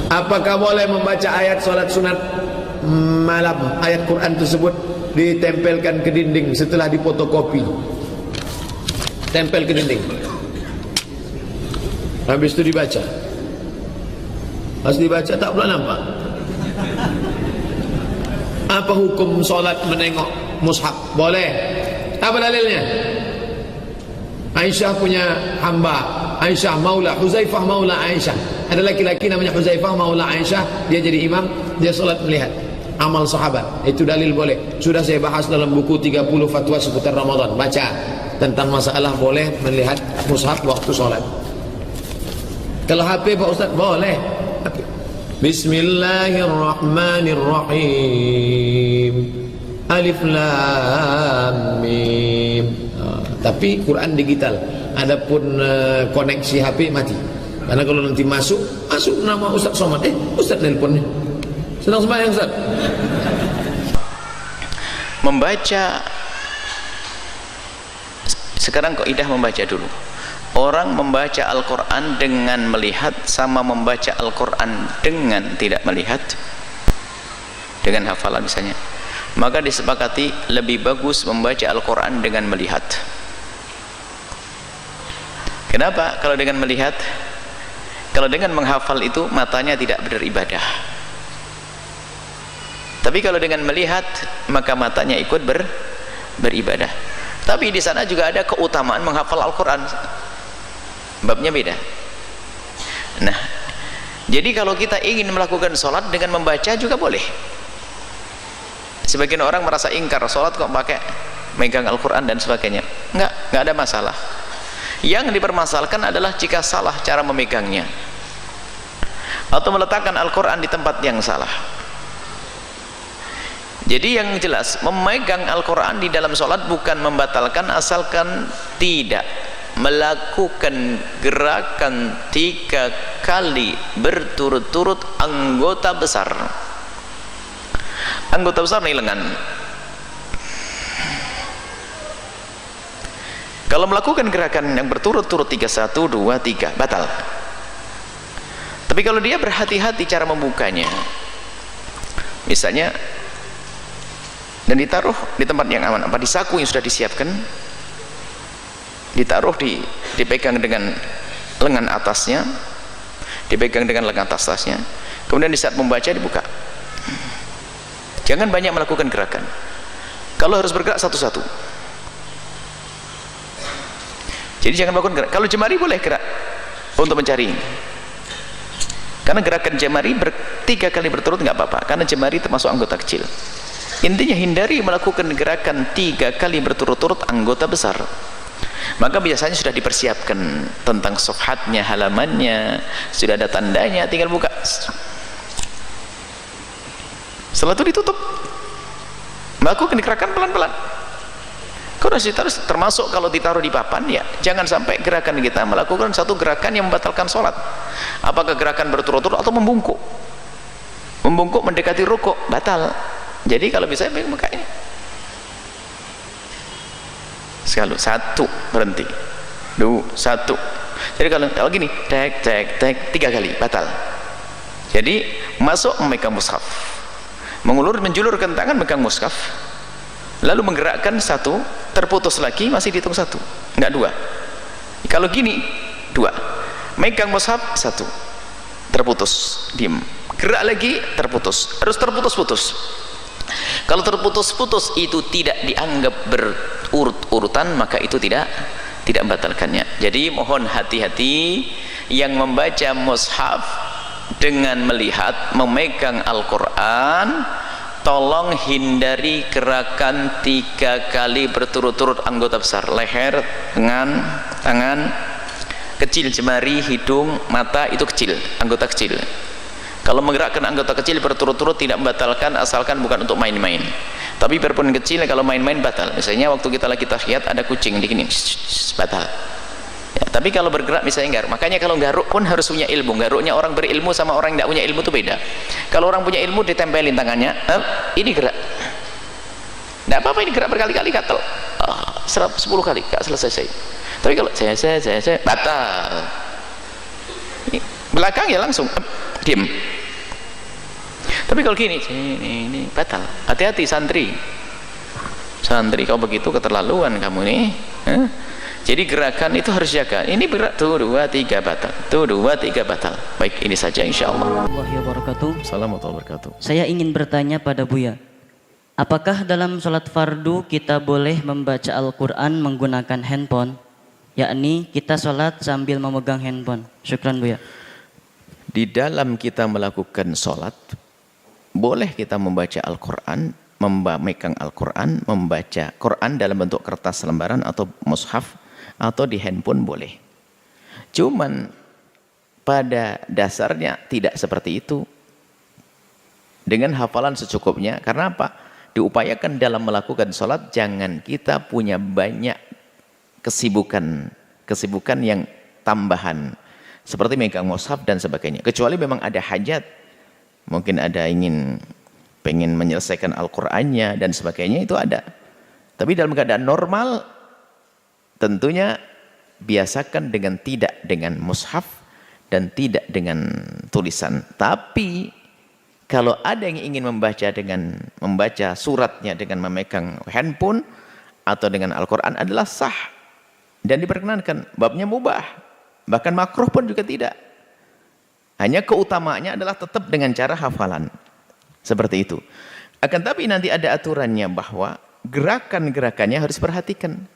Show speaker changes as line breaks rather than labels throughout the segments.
Apakah boleh membaca ayat solat sunat malam, ayat Quran tersebut ditempelkan ke dinding setelah difotokopi, tempel ke dinding, habis itu dibaca? Pas dibaca tak pula nampak. Apa hukum solat menengok mushaf? Boleh. Apa dalilnya? Aisyah punya hamba, Aisyah maula Huzaifah maula Aisyah. Ada laki-laki namanya Huzaifah maula Aisyah, dia jadi imam, dia solat melihat amal sahabat. Itu dalil boleh. Sudah saya bahas dalam buku 30 fatwa seputar Ramadan. Baca tentang masalah boleh melihat mushaf waktu solat. Kalau HP Pak Ustaz boleh. Bismillahirrahmanirrahim. Alif Lam Mim. Tapi Quran digital. Adapun koneksi HP mati. Karena kalau nanti masuk nama Ustaz Somad. Ustaz nelponnya. Sedang sembahyang Ustaz.
Membaca, sekarang kaidah membaca dulu. Orang membaca Al-Quran dengan melihat sama membaca Al-Quran dengan tidak melihat, dengan hafalan misalnya, maka disepakati lebih bagus membaca Al-Quran dengan melihat. Kenapa? Kalau dengan melihat, kalau dengan menghafal itu matanya tidak beribadah. Tapi kalau dengan melihat maka matanya ikut beribadah. Tapi di sana juga ada keutamaan menghafal Al-Quran. Babnya beda. Nah, jadi kalau kita ingin melakukan sholat dengan membaca juga boleh. Sebagian orang merasa ingkar, sholat kok pakai megang Al-Quran dan sebagainya. Enggak ada masalah. Yang dipermasalahkan adalah jika salah cara memegangnya atau meletakkan Al-Quran di tempat yang salah. Jadi yang jelas, memegang Al-Quran di dalam sholat bukan membatalkan, asalkan tidak melakukan gerakan 3 kali berturut-turut anggota besar. Anggota besar nih lengan. Kalau melakukan gerakan yang berturut-turut 3, 1, 2, 3 batal. Tapi kalau dia berhati-hati cara membukanya, misalnya, dan ditaruh di tempat yang aman, apa di saku yang sudah disiapkan, ditaruh dipegang dengan lengan atasnya, dipegang dengan lengan atasnya, kemudian di saat membaca dibuka. Jangan banyak melakukan gerakan. Kalau harus bergerak satu-satu. Jadi jangan melakukan gerak. Kalau jemari boleh gerak untuk mencari. Karena gerakan jemari 3 kali berturut nggak apa-apa, karena jemari termasuk anggota kecil. Intinya hindari melakukan gerakan 3 kali berturut-turut anggota besar. Maka biasanya sudah dipersiapkan tentang sofhatnya, halamannya, sudah ada tandanya, tinggal buka. Setelah itu ditutup, melakukan gerakan pelan-pelan. Kalau termasuk kalau ditaruh di papan, ya jangan sampai gerakan kita melakukan satu gerakan yang membatalkan sholat. Apakah gerakan berturut-turut atau membungkuk? Membungkuk mendekati rukuk, batal. Jadi kalau bisa buka ini. Sekali, 1 berhenti, 2, 1. Jadi kalau gini, tek 3 kali batal. Jadi masuk memegang mushaf, menjulurkan tangan megang mushaf, lalu menggerakkan 1, terputus lagi, masih dihitung 1, enggak 2. Kalau gini 2, megang mushaf 1, terputus, diem, gerak lagi, terputus, harus terputus-putus. Kalau terputus-putus itu tidak dianggap berurut-urutan, maka itu tidak membatalkannya. Jadi mohon hati-hati yang membaca mushaf dengan melihat memegang Al-Quran, tolong hindari gerakan 3 kali berturut-turut anggota besar, leher, tangan, kecil, jemari, hidung, mata, itu kecil, anggota kecil. Kalau menggerakkan anggota kecil berturut-turut tidak membatalkan, asalkan bukan untuk main-main. Tapi biarpun kecil, kalau main-main batal. Misalnya waktu kita lagi tahiyat ada kucing di sini, batal. Ya, tapi kalau bergerak misalnya garuk, makanya kalau garuk pun harus punya ilmu. Garuknya orang berilmu sama orang yang tidak punya ilmu itu beda. Kalau orang punya ilmu ditempelin tangannya, ini gerak. Tidak apa-apa, ini gerak berkali-kali gatal. 10 kali gak selesai. Tapi kalau saya batal. belakang ya langsung diam. Tapi kalau gini ini batal. Hati-hati santri kau begitu keterlaluan kamu nih. Jadi gerakan itu harus jaga. Ini berat, tuh 2 3 batal, tuh 2 3 batal. Baik, ini saja insyaallah. Assalamualaikum warahmatullahi wabarakatuh.
Saya ingin bertanya pada Buya, apakah dalam sholat fardu kita boleh membaca Al-Quran menggunakan handphone? Yakni kita sholat sambil memegang handphone. Syukran Buya.
Di dalam kita melakukan sholat, boleh kita membaca Al-Quran, memegang Al-Quran, membaca Quran dalam bentuk kertas lembaran atau mushaf, atau di handphone boleh. Cuman pada dasarnya tidak seperti itu. Dengan hafalan secukupnya. Karena apa? Diupayakan dalam melakukan sholat jangan kita punya banyak kesibukan yang tambahan seperti megang mushaf dan sebagainya, kecuali memang ada hajat, mungkin ada pengen menyelesaikan Al-Qur'annya dan sebagainya, itu ada. Tapi dalam keadaan normal tentunya biasakan tidak dengan mushaf dan tidak dengan tulisan. Tapi kalau ada yang ingin membaca suratnya dengan memegang handphone atau dengan Al-Quran adalah sah dan diperkenankan, babnya mubah, bahkan makruh pun juga tidak. Hanya keutamaannya adalah tetap dengan cara hafalan seperti itu. Akan tapi nanti ada aturannya bahwa gerakan-gerakannya harus perhatikan.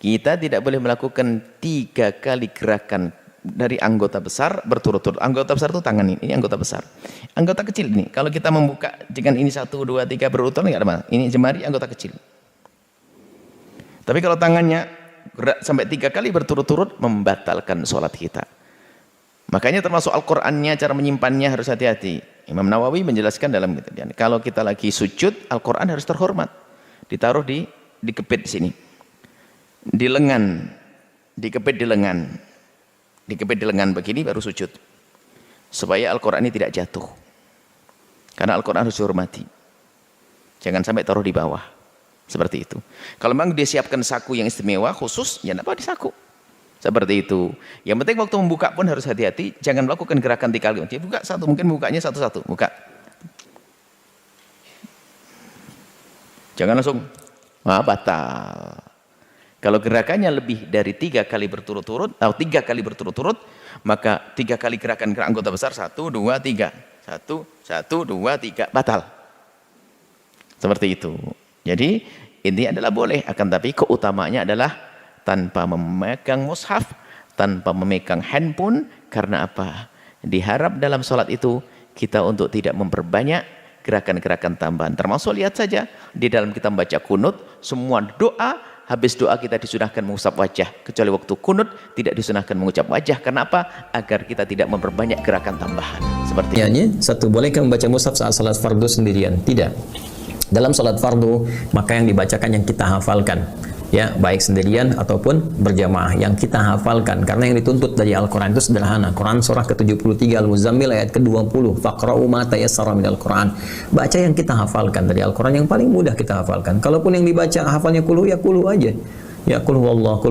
Kita tidak boleh melakukan 3 kali gerakan dari anggota besar berturut-turut. Anggota besar itu tangan ini anggota besar. Anggota kecil ini, kalau kita membuka dengan ini 1, 2, 3 berurutan nggak ada masalah. Ini jemari anggota kecil. Tapi kalau tangannya gerak sampai 3 kali berturut-turut membatalkan sholat kita. Makanya termasuk Al-Qur'annya, cara menyimpannya harus hati-hati. Imam Nawawi menjelaskan dalam kitabnya, kalau kita lagi sujud, Al-Qur'an harus terhormat. Ditaruh dikepit di sini. Di lengan, dikepit di lengan begini baru sujud, supaya Al-Quran ini tidak jatuh, karena Al-Quran harus dihormati, jangan sampai taruh di bawah seperti itu. Kalau memang dia siapkan saku yang istimewa khusus, ya tidak apa di saku seperti itu. Yang penting waktu membuka pun harus hati-hati, jangan melakukan gerakan 3 kali. Dia buka satu, mungkin bukanya satu-satu, buka, jangan langsung batal. Kalau gerakannya lebih dari 3 kali berturut-turut atau 3 kali berturut-turut, maka 3 kali gerakan ke anggota besar, 1, 2, 3, 1, 2, 3 batal. Seperti itu. Jadi ini adalah boleh, akan tapi keutamanya adalah tanpa memegang mushaf, tanpa memegang handphone. Karena apa? Diharap dalam sholat itu kita untuk tidak memperbanyak gerakan-gerakan tambahan. Termasuk lihat saja di dalam kita membaca kunut, semua doa habis doa kita disunahkan mengusap wajah, kecuali waktu kunut tidak disunahkan mengucap wajah. Kenapa? Agar kita tidak memperbanyak gerakan tambahan. Seperti
ini. Satu, bolehkah membaca mushaf saat salat fardu sendirian? Tidak. Dalam salat fardu, maka yang dibacakan yang kita hafalkan. Ya, baik sendirian ataupun berjamaah yang kita hafalkan, karena yang dituntut dari Al-Quran itu sederhana. Quran surah ke-73 Al-Muzammil ayat ke-20, faqra'u ma tayassara minal Quran. Baca yang kita hafalkan dari Al-Quran, yang paling mudah kita hafalkan. Kalaupun yang dibaca hafalnya kulu, ya kulu aja. Ya kul huwallah,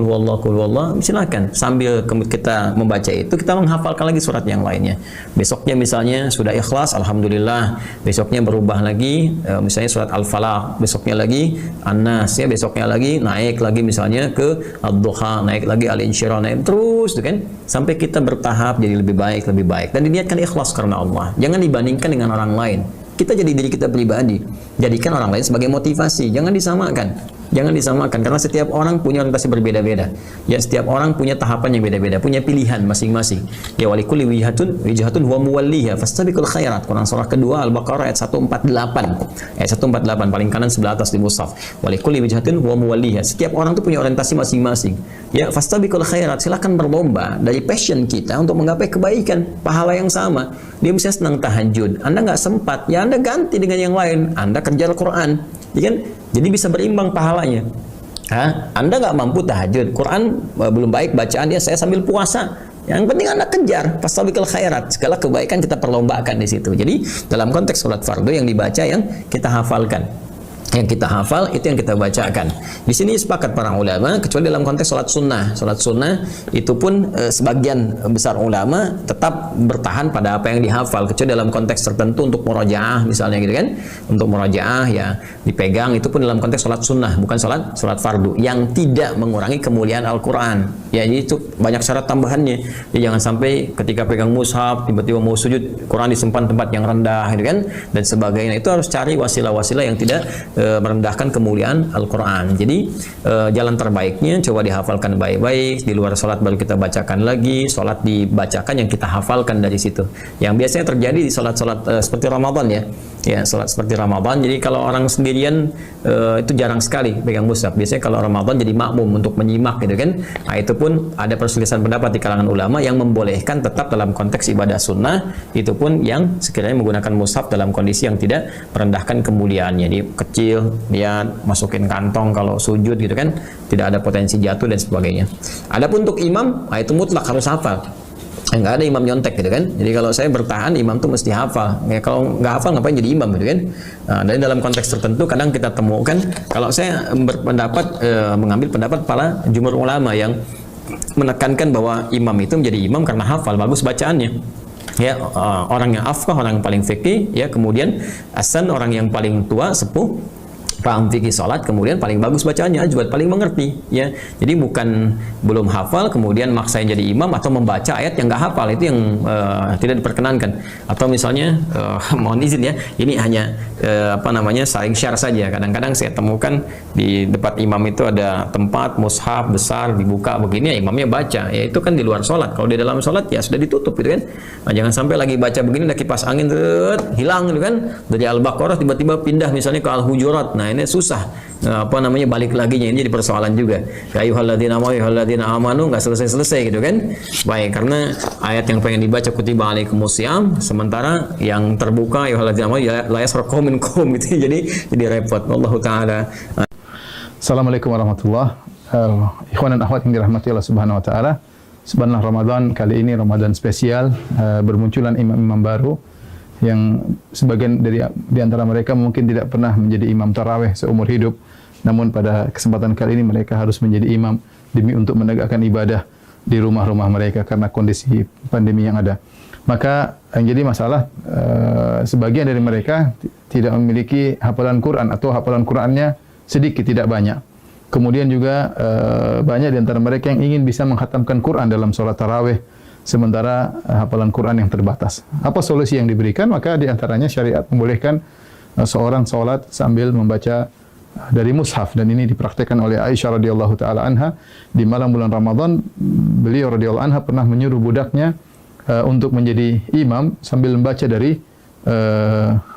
silakan. Sambil kita membaca itu, kita menghafalkan lagi surat yang lainnya. Besoknya misalnya sudah ikhlas, alhamdulillah. Besoknya berubah lagi, misalnya surat Al-Falaq, besoknya lagi An-Nas, ya besoknya lagi naik lagi misalnya ke Ad-Duha, naik lagi Al-Insyirah, naik terus, kan? Sampai kita bertahap jadi lebih baik. Dan diniatkan ikhlas karena Allah. Jangan dibandingkan dengan orang lain. Kita jadi diri kita pribadi. Jadikan orang lain sebagai motivasi. Jangan disamakan, karena setiap orang punya orientasi berbeda-beda. Ya, setiap orang punya tahapan yang beda-beda, punya pilihan masing-masing. Ya, walikulli wijhatun huwa muwalliha fastabiqul khairat. Quran surah kedua Al-Baqarah ayat 148. Ayat 148 paling kanan sebelah atas di mushaf. Walikulli wijhatun huwa muwalliha. Setiap orang itu punya orientasi masing-masing. Ya, fastabiqul khairat. Silakan berlomba dari passion kita untuk menggapai kebaikan, pahala yang sama. Dia misalnya senang tahajud, Anda nggak sempat, ya Anda ganti dengan yang lain. Anda kejar Al-Quran, ya kan? Jadi bisa berimbang pahalanya. Anda nggak mampu tahajud, Quran belum baik bacaannya, saya sambil puasa. Yang penting Anda kejar, fastabiqul khairat. Segala kebaikan kita perlombakan di situ. Jadi dalam konteks salat fardu yang dibaca yang kita hafalkan. yang kita hafal itu yang kita bacakan. Di sini sepakat para ulama, kecuali dalam konteks sholat sunnah. Sholat sunnah itu pun sebagian besar ulama tetap bertahan pada apa yang dihafal, kecuali dalam konteks tertentu untuk murojaah misalnya gitu kan. Untuk murojaah ya dipegang, itu pun dalam konteks sholat sunnah, bukan sholat fardu yang tidak mengurangi kemuliaan Al-Quran. Ya, jadi itu banyak syarat tambahannya. Jadi jangan sampai ketika pegang mushaf tiba-tiba mau sujud, Quran disimpan tempat yang rendah gitu kan, dan sebagainya. Itu harus cari wasilah-wasilah yang tidak merendahkan kemuliaan Al-Quran. Jadi jalan terbaiknya coba dihafalkan baik-baik. Di luar sholat baru kita bacakan lagi. Sholat dibacakan yang kita hafalkan dari situ. Yang biasanya terjadi di sholat-sholat seperti Ramadan ya. Ya, sholat seperti Ramadan. Jadi kalau orang sendirian itu jarang sekali pegang mushaf. Biasanya kalau Ramadan jadi makmum untuk menyimak gitu kan. Nah, itu pun ada perselisihan pendapat di kalangan ulama yang membolehkan tetap dalam konteks ibadah sunnah. Itu pun yang sekiranya menggunakan mushaf dalam kondisi yang tidak merendahkan kemuliaannya. Jadi kecil, dia masukin kantong kalau sujud gitu kan, tidak ada potensi jatuh dan sebagainya. Adapun untuk imam, nah itu mutlak harus hafal. Nggak ada imam nyontek gitu kan. Jadi kalau saya bertahan, imam tuh mesti hafal. Ya, kalau nggak hafal ngapain jadi imam gitu kan. Nah, dan dalam konteks tertentu kadang kita temukan, kalau saya berpendapat mengambil pendapat para jumhur ulama yang menekankan bahwa imam itu menjadi imam karena hafal, bagus bacaannya. Ya, orang yang afqah, orang yang paling fikih, ya, kemudian asan, orang yang paling tua, sepuh, paham fikih salat, kemudian paling bagus bacaannya, juga paling mengerti, ya. Jadi bukan belum hafal kemudian maksain jadi imam atau membaca ayat yang nggak hafal, itu yang tidak diperkenankan. Atau misalnya mohon izin ya, ini hanya saling share saja. Kadang-kadang saya temukan di depan imam itu ada tempat mushaf besar dibuka begini, ya imamnya baca, ya itu kan di luar sholat. Kalau di dalam sholat ya sudah ditutup gitu kan. Nah, jangan sampai lagi baca begini udah kipas angin hilang gitu kan, dari Al-Baqarah tiba-tiba pindah misalnya ke Al-Hujurat. Nah, ini susah balik laginya, ini jadi persoalan juga. Ya ayyuhalladzina amanu nggak selesai gitu kan. Baik, karena ayat yang pengen dibaca kutiba alaikumusiyam, sementara yang terbuka ayyuhalladzina amanu la yasraqu minkum gitu. Jadi repot. Wallahu taala.
Assalamualaikum warahmatullahi wabarakatuh. Ikhwan dan akhwat yang dirahmati Allah Subhanahu wa taala. Subhanallah, Ramadan kali ini Ramadan spesial, bermunculan imam-imam baru yang sebagian di antara mereka mungkin tidak pernah menjadi imam tarawih seumur hidup, namun pada kesempatan kali ini mereka harus menjadi imam demi untuk menegakkan ibadah di rumah-rumah mereka karena kondisi pandemi yang ada. Maka yang jadi masalah, sebagian dari mereka tidak memiliki hafalan Quran atau hafalan Qurannya sedikit, tidak banyak. Kemudian juga banyak di antara mereka yang ingin bisa menghatamkan Quran dalam sholat tarawih, sementara hafalan Quran yang terbatas. Apa solusi yang diberikan? Maka di antaranya syariat membolehkan seorang sholat sambil membaca dari mushaf, dan ini dipraktikkan oleh Aisyah radhiyallahu taala anha di malam bulan Ramadan. Beliau radhiyallahu anha pernah menyuruh budaknya untuk menjadi imam sambil membaca dari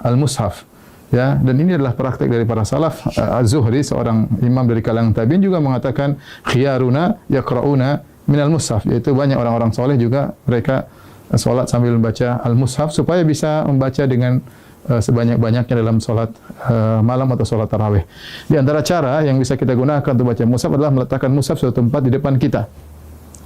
al-mushaf. Ya, dan ini adalah praktik dari para salaf. Az-Zuhri, seorang imam dari kalangan tabi'in, juga mengatakan khiyaruna yaqra'una minal mushaf, yaitu banyak orang-orang soleh juga mereka sholat sambil membaca al-mushaf supaya bisa membaca dengan sebanyak-banyaknya dalam sholat malam atau sholat tarawih. Di antara cara yang bisa kita gunakan untuk baca mushaf adalah meletakkan mushaf suatu tempat di depan kita.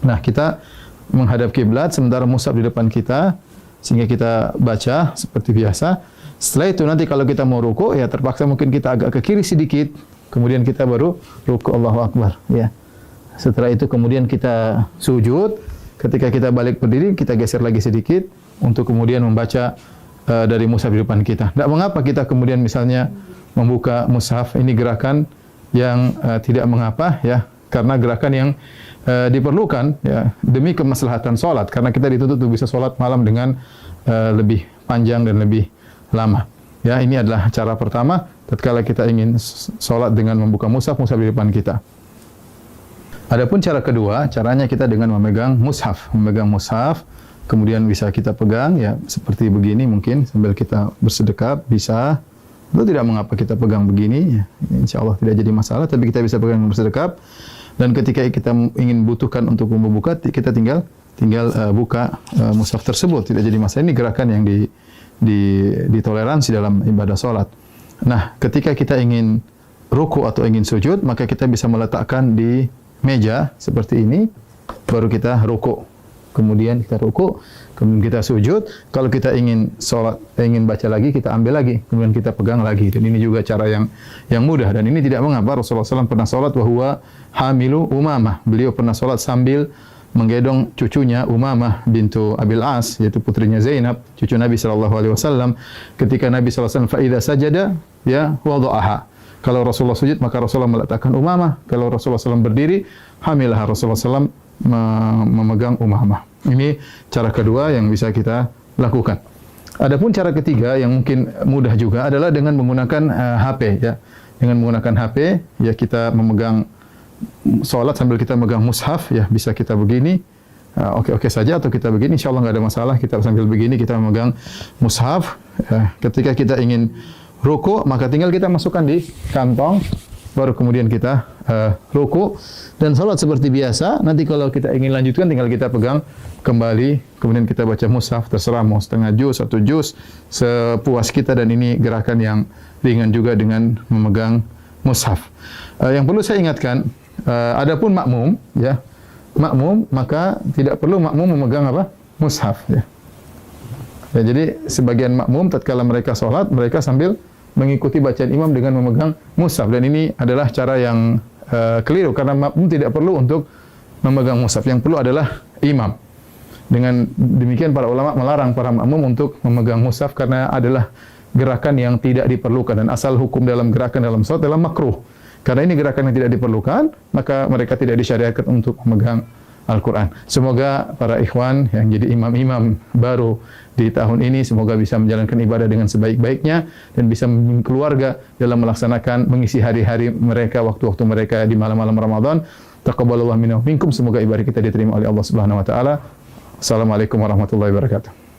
Nah, kita menghadap kiblat sementara mushaf di depan kita sehingga kita baca seperti biasa. Setelah itu nanti kalau kita mau ruku, ya terpaksa mungkin kita agak ke kiri sedikit, kemudian kita baru ruku, Allahu Akbar, ya. Setelah itu kemudian kita sujud. Ketika kita balik berdiri, kita geser lagi sedikit untuk kemudian membaca dari mushaf di depan kita. Tidak mengapa kita kemudian misalnya membuka mushaf, ini gerakan yang tidak mengapa, ya, karena gerakan yang diperlukan, ya, demi kemaslahatan sholat, karena kita dituntut untuk bisa sholat malam dengan lebih panjang dan lebih lama. Ya, ini adalah cara pertama tatkala kita ingin sholat dengan membuka mushaf di depan kita. Adapun cara kedua, caranya kita dengan memegang mushaf, kemudian bisa kita pegang, ya, seperti begini mungkin sambil kita bersedekap, bisa. Itu tidak mengapa kita pegang begini, ya. Insya Allah tidak jadi masalah, tapi kita bisa pegang bersedekap. Dan ketika kita ingin butuhkan untuk membuka, kita tinggal buka mushaf tersebut, tidak jadi masalah. Ini gerakan yang ditoleransi dalam ibadah sholat. Nah, ketika kita ingin ruku atau ingin sujud, maka kita bisa meletakkan di meja seperti ini, baru kita ruku. kemudian kita ruku, kemudian kita sujud. Kalau kita ingin sholat, ingin baca lagi, kita ambil lagi, kemudian kita pegang lagi. Dan ini juga cara yang mudah, dan ini tidak mengapa. Rasulullah SAW pernah sholat wa huwa hamilu Umamah. Beliau pernah sholat sambil menggendong cucunya Umamah bintu Abil As, yaitu putrinya Zainab, cucu Nabi SAW. Ketika Nabi SAW fa idza sajada ya wada'aha. Kalau Rasulullah sujud, maka Rasulullah meletakkan Umamah. Kalau Rasulullah SAW berdiri, hamilah Rasulullah SAW memegang Umamah. Ini cara kedua yang bisa kita lakukan. Adapun cara ketiga yang mungkin mudah juga adalah dengan menggunakan HP ya. Dengan menggunakan HP ya, kita memegang sholat sambil kita megang mushaf ya, bisa kita begini oke saja, atau kita begini, insyaallah nggak ada masalah. Kita sambil begini kita memegang mushaf ya. Ketika kita ingin ruku, maka tinggal kita masukkan di kantong, baru kemudian kita ruku dan sholat seperti biasa. Nanti kalau kita ingin lanjutkan, tinggal kita pegang kembali, kemudian kita baca mushaf, terserah mau setengah juz, 1 juz, sepuas kita. Dan ini gerakan yang ringan juga dengan memegang mushaf. Yang perlu saya ingatkan, adapun makmum ya, makmum maka tidak perlu makmum memegang apa? Mushaf ya. Ya, jadi sebagian makmum tatkala mereka sholat, mereka sambil mengikuti bacaan imam dengan memegang mushaf, dan ini adalah cara yang keliru, karena makmum tidak perlu untuk memegang mushaf. Yang perlu adalah imam. Dengan demikian para ulama melarang para makmum untuk memegang mushaf karena adalah gerakan yang tidak diperlukan, dan asal hukum dalam gerakan dalam salat adalah makruh. Karena ini gerakan yang tidak diperlukan, maka mereka tidak disyariatkan untuk memegang Al-Quran. Semoga para ikhwan yang jadi imam-imam baru di tahun ini, semoga bisa menjalankan ibadah dengan sebaik-baiknya dan bisa memimpin keluarga dalam melaksanakan, mengisi hari-hari mereka, waktu-waktu mereka di malam-malam Ramadan. Taqabbalallahu minna wa minkum. Semoga ibadah kita diterima oleh Allah Subhanahu wa taala. Assalamualaikum warahmatullahi wabarakatuh.